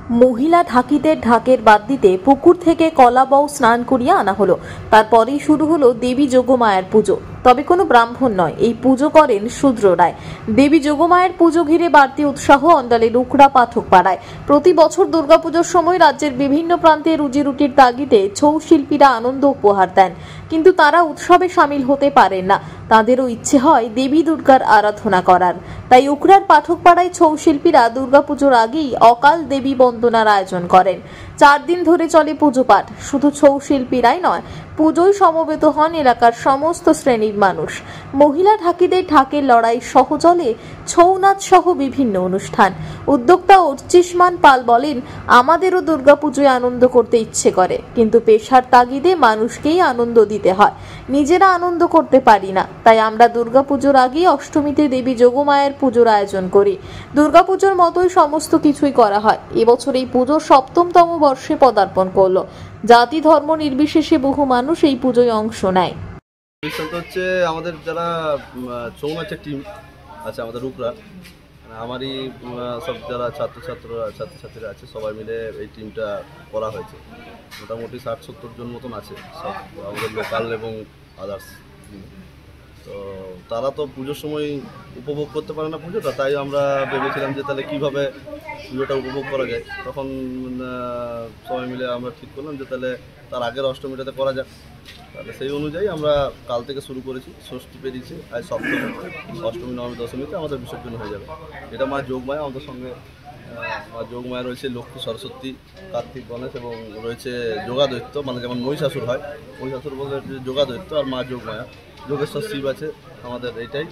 মহিলা ঢাকিদের ঢাকের বাদ দিতে পুকুর থেকে কলাবউ স্নান করিয়ে আনা হলো। তারপরেই শুরু হলো দেবী যোগমায়ার পুজো। তবে কোনো ব্রাহ্মণ নয়, এই পুজো করেন শূদ্ররায়। দেবী যোগমায়ের পুজো ঘিরে বাড়তি উৎসাহ অন্ডালের উকড়া পাঠক পাড়ায়। প্রতি বছর দুর্গাপুজোর সময় রাজ্যের বিভিন্ন প্রান্তে রুজিরুটির তাগিদে ছৌ শিল্পীরা আনন্দ উপহার দেন, কিন্তু তারা উৎসবে সামিল হতে পারেন না। তাদেরও ইচ্ছে হয় দেবী দুর্গার আরাধনা করার। তাই উকড়ার পাঠক পাড়ায় ছৌ শিল্পীরা দুর্গাপুজোর আগেই অকাল দেবী বন্দনার আয়োজন করেন। 4 দিন ধরে চলে পুজো পাঠ। শুধু ছৌ শিল্পীরাই নয়, পুজোয় সমবেত হন এলাকার সমস্ত শ্রেণীর মানুষ। মহিলা ঢাকিদের ঢাকের লড়াই সহ চলে ছৌ নাচ সহ বিভিন্ন অনুষ্ঠান। উদ্যোক্তা অর্চিষ্মান পাল বলেন, আমাদেরও দুর্গাপুজোয় আনন্দ করতে ইচ্ছে করে, কিন্তু পেশার তাগিদে মানুষকেই আনন্দ দিতে হয়, নিজেরা আনন্দ করতে পারি না। তাই আমরা দুর্গাপুজোর আগে অষ্টমীতে দেবী যোগমায়ের পুজোর আয়োজন করি। দুর্গাপুজোর মতোই সমস্ত কিছুই করা হয়। এবছর এই পুজোর 7তম বর্ষে পদার্পণ করলো। জাতি ধর্ম নির্বিশেষে বহু মানুষ এই পুজোয় অংশ নেয়। হচ্ছে আমাদের যারা ছৌ নাচের টিম আছে আমাদের উকরা, আমারই সব যারা ছাত্রছাত্রীরা আছে সবাই মিলে এই টিমটা করা হয়েছে। মোটামুটি 60-70 জন মতন আছে, সব আমাদের লোকাল এবং আদার্স। তো তারা তো পুজোর সময় উপভোগ করতে পারে না পুজোটা, তাই আমরা ভেবেছিলাম যে তাহলে কীভাবে পুজোটা উপভোগ করা যায়। তখন সবাই মিলে আমরা ঠিক করলাম যে তাহলে তার আগের অষ্টমীটাতে করা যাক। তাহলে সেই অনুযায়ী আমরা কাল থেকে শুরু করেছি। ষষ্ঠী পেরিয়েছি, আজ সপ্তমী, অষ্টমী, নবমী, দশমীতে আমাদের বিসর্জন হয়ে যাবে। এটা মা যোগমায়া, আমাদের সঙ্গে মা যোগমায়া রয়েছে লক্ষ্মী, সরস্বতী, কার্তিক, গণেশ এবং রয়েছে যোগাদৈত্য, মানে যেমন মহিষাসুর হয়, মহিষাসুর বলতে যোগাদৈত্য, আর মা যোগমায়া, যোগেশ্বর শিব আছে। আমাদের এইটাই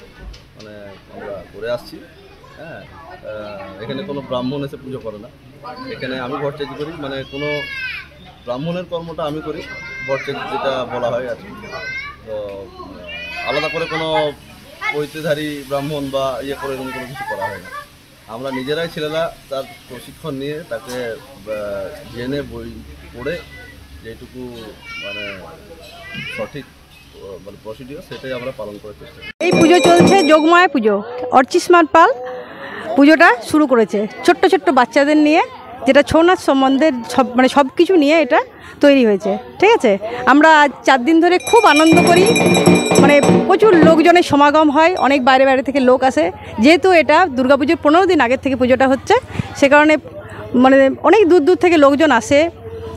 মানে আমরা করে আসছি। হ্যাঁ, এখানে কোনো ব্রাহ্মণ এসে পুজো করে না। এখানে আমি ভট্টাচার্য করি, মানে কোনো ব্রাহ্মণের কর্মটা আমি করি, ভট্টাচার্য যেটা বলা হয় আর কি। তো আলাদা করে কোনো ঐতিহ্যধারী ব্রাহ্মণ বা ইয়ে করে এরকম কোনো কিছু করা হয় না। আমরা নিজেরাই ছেলেরা তার প্রশিক্ষণ নিয়ে তাকে জেনে বই পড়ে যেটুকু মানে সঠিক মানে প্রসিডিওর সেটাই আমরা পালন করার চেষ্টা করি। এই পুজো চলছে যোগমায়া পুজো। অর্চিষ্মান পাল পুজোটা শুরু করেছে ছোট্ট ছোট্ট বাচ্চাদের নিয়ে, যেটা ছৌ নাচ সম্বন্ধে সব কিছু নিয়ে এটা তৈরি হয়েছে। ঠিক আছে, আমরা আজ 4 দিন ধরে খুব আনন্দ করি, মানে প্রচুর লোকজনের সমাগম হয়, অনেক বাইরে বাইরে থেকে লোক আসে। যেহেতু এটা দুর্গাপুজোর 15 দিন আগের থেকে পুজোটা হচ্ছে, সে কারণে মানে অনেক দূর দূর থেকে লোকজন আসে,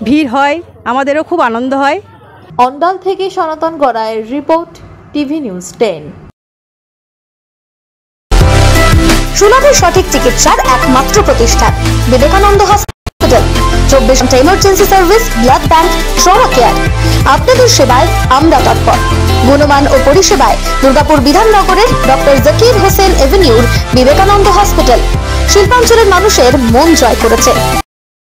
ভিড় হয়, আমাদেরও খুব আনন্দ হয়। অন্ডাল থেকে সনাতন গড়াইয়ের রিপোর্ট, টিভি নিউজ 10। সুলভের সঠিক চিকিৎসার একমাত্র প্রতিষ্ঠান বিবেকানন্দ হসপিটাল। 24 ঘন্টা emergency service, blood bank, trauma care. আপনাদের সেবায় আমরা তৎপর। গুণমান ও পরিষেবায় দুর্গাপুর বিধাননগরের ডক্টর জাকির হোসেন এভিনিউর বিবেকানন্দ হসপিটাল শিল্পাঞ্চলের মানুষের মন জয় করেছে।